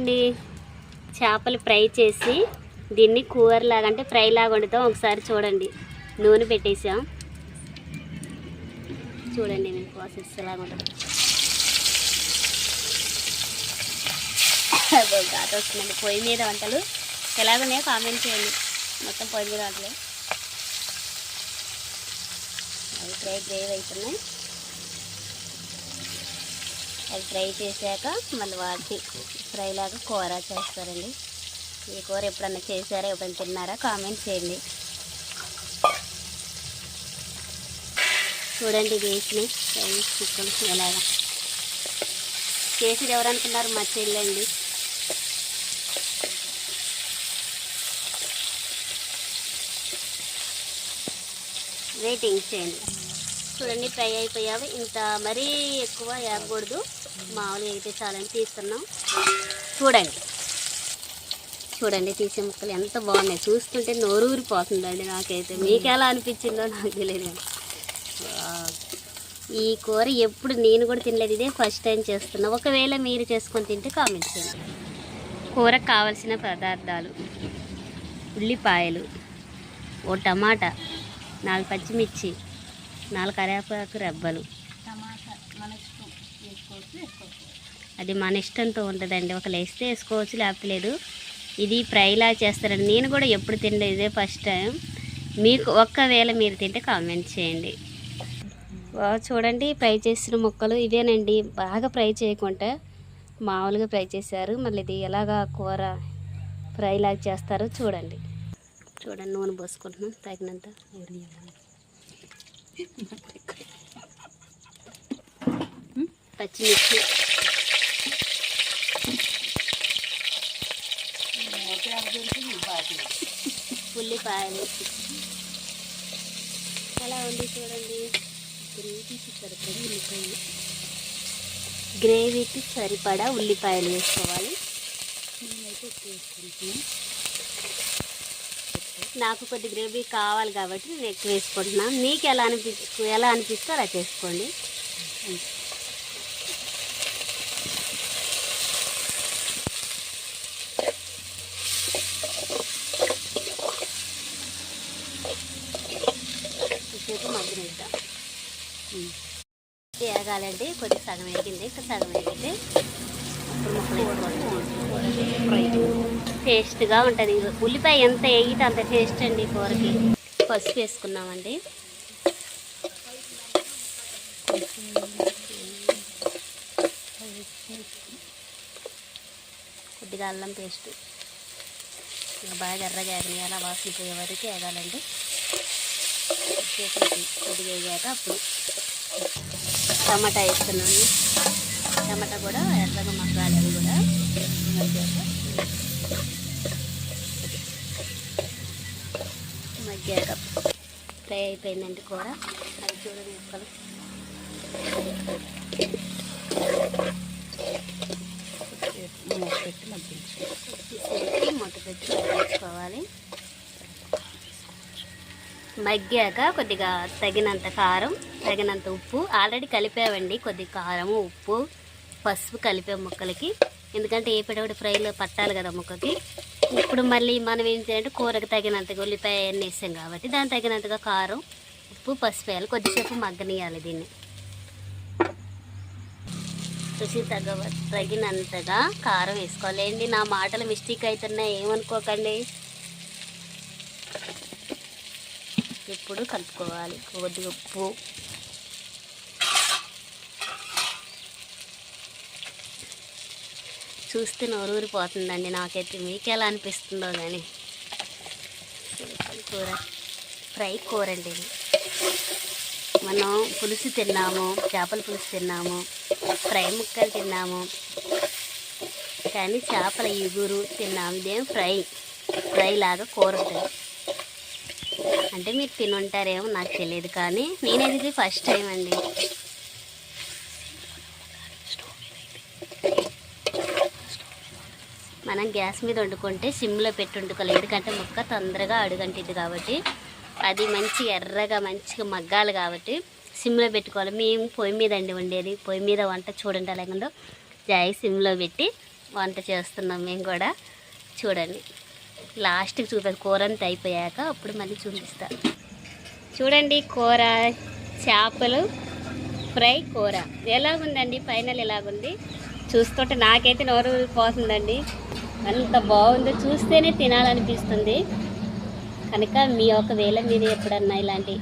చూడండి, చేపలు ఫ్రై చేసి దీన్ని కూరలాగా అంటే ఫ్రై లాగా వండుతాం. ఒకసారి చూడండి, నూనె పెట్టేసాం. చూడండి నేను ప్రాసెస్ ఎలాగ ఉంటుంది. ఘాట్ వస్తుందండి. పొయ్యి మీద వంటలు ఎలాగున్నాయో కామెంట్ చేయండి. మొత్తం పొయ్యి మీద వంటలే. అవి గ్రేవ్ అవుతున్నాయి. అవి ఫ్రై చేశాక మళ్ళీ వాటి ఫ్రై లాగా కూర చేస్తారండి. ఈ కూర ఎప్పుడన్నా చేశారా, ఎప్పుడన్నా తిన్నారా కామెంట్ చేయండి. చూడండి వేసిన ఫ్రై చికెన్ ఎలాగా చేసేది ఎవరనుకున్నారు, మా చెల్లండి. వెయిటింగ్ చేయండి. చూడండి ఫ్రై అయిపోయావి. ఇంత మరీ ఎక్కువ వేయకూడదు, మామూలుగా అయితే చాలని తీస్తున్నాం. చూడండి చూడండి తీసే ముక్కలు ఎంత బాగున్నాయి. చూస్తుంటే నోరు ఊరిపోతుందండి నాకైతే. మీకు ఎలా అనిపించిందో నాకు తెలియదు. ఈ కూర ఎప్పుడు నేను కూడా తినలేదు, ఇదే ఫస్ట్ టైం చేస్తున్నా. ఒకవేళ మీరు చేసుకొని తింటే కామెంట్ చేయండి. కూరకు కావలసిన పదార్థాలు: ఉల్లిపాయలు, ఓ టమాటా, 4 పచ్చిమిర్చి, 4 కరివేపాకు రెబ్బలు. అది మన ఇష్టంతో ఉంటుందండి. ఒకళ్ళు వేస్తే వేసుకోవచ్చు, లేకపోతే లేదు. ఇది ఫ్రైలా చేస్తారండి. నేను కూడా ఎప్పుడు తినలేదు, ఇదే ఫస్ట్ టైం. మీకు ఒక్కవేళ మీరు తింటే కామెంట్ చేయండి. చూడండి ఫ్రై చేసిన ముక్కలు ఇవేనండి. బాగా ఫ్రై చేయకుండా మామూలుగా ఫ్రై చేశారు. మళ్ళీ ఇది ఎలాగా కూర ఫ్రైలా చేస్తారో చూడండి. చూడండి నూనె పోసుకుంటున్నాం తగినంత. పచ్చిమిర్చి, ఉల్లిపాయలు అలా ఉంది. చూడండి గ్రేవీకి సరిపడా ఉల్లిపాయలు వేసుకోవాలి. నాకు కొద్ది గ్రేవీ కావాలి కాబట్టి నేను ఎక్కువ వేసుకుంటున్నాను. మీకు ఎలా అనిపిస్తే అలా చేసుకోండి. సేపు మగ్గినిద్దాం. వేగాలండి. కొద్దిగా సగం వేగింది, ఇంకా సగం వేగితే టేస్ట్గా ఉంటుంది. ఉల్లిపాయ ఎంత వేగితే అంత టేస్ట్ అండి కూరకి. పసుపు వేసుకున్నామండి. కొద్దిగా అల్లం పేస్ట్. బాగా ఎర్రగా వేగనియాలి, అలా వాసన పోయే వరకు వేగాలండి. కొద్దిగా వేగాక అప్పుడు టమాటా వేస్తున్నాను. టమాటా కూడా ఎర్రగా మగ్గాలి. అది కూడా మగ్గాక ఫ్రై అయిపోయిందండి కూర. అది చూడండి ముక్కలు. మూత పెట్టి మగ్గించుకోవాలి. మగ్గాక కొద్దిగా తగినంత కారం, తగినంత ఉప్పు ఆల్రెడీ కలిపామండి. కొద్దిగా కారము, ఉప్పు, పసుపు కలిపాము ముక్కలకి. ఎందుకంటే ఏపటి ఫ్రైలో పట్టాలి కదా ముక్కకి. ఇప్పుడు మళ్ళీ మనం ఏం చేయాలంటే కూరకు తగినంతగా ఉల్లిపాయ అన్నీ వేసాం కాబట్టి దానికి తగినంతగా కారం, ఉప్పు, పసుపు వేయాలి. కొద్దిసేపు మగ్గనియాలి దీన్ని. రుచి తగినంతగా కారం వేసుకోవాలండి. నా మాటలు మిస్టేక్ అవుతున్నాయి, ఏమనుకోకండి. ఇప్పుడు కలుపుకోవాలి. కొద్దిగా ఉప్పు, చూస్తే నోరూరిపోతుందండి నాకైతే. మీకు ఎలా అనిపిస్తుందో కానీ. కూర ఫ్రై కూర అండి. మనం పులుసు తిన్నాము, చేపల పులుసు తిన్నాము, ఫ్రై ముక్కలు తిన్నాము, కానీ చేపల ఇగురు తిన్నాము. ఇదేం ఫ్రై లాగా కూర ఉంటుంది. అంటే మీరు తినుంటారేమో నాకు తెలియదు, కానీ నేనేది ఇది ఫస్ట్ టైం అండి. మనం గ్యాస్ మీద వండుకుంటే సిమ్లో పెట్టి వండుకోవాలి. ఎందుకంటే ముక్క తొందరగా అడుగంటిద్ది కాబట్టి. అది మంచి ఎర్రగా మంచిగా మగ్గాలి కాబట్టి సిమ్లో పెట్టుకోవాలి. మేము పొయ్యి మీద అండి వండేది. పొయ్యి మీద వంట చూడండి ఎలాగుందో. జాయి సిమ్లో పెట్టి వంట చేస్తున్నాం మేము కూడా. చూడండి, లాస్ట్కి చూపిస్తాను, కూర అంతా అయిపోయాక అప్పుడు మళ్ళీ చూపిస్తా. చూడండి, కూర చేపలు ఫ్రై కూర ఎలాగుందండి, ఫైనల్ ఎలాగుంది చూస్తుంటే నాకైతే నోరు పోతుందండి. అంత బాగుందో, చూస్తేనే తినాలనిపిస్తుంది. కనుక మీ ఒకవేళ మీరు ఎప్పుడన్నా ఇలాంటి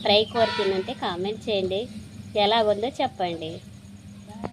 ఫ్రై కూర తినంటే కామెంట్ చేయండి, ఎలాగుందో చెప్పండి.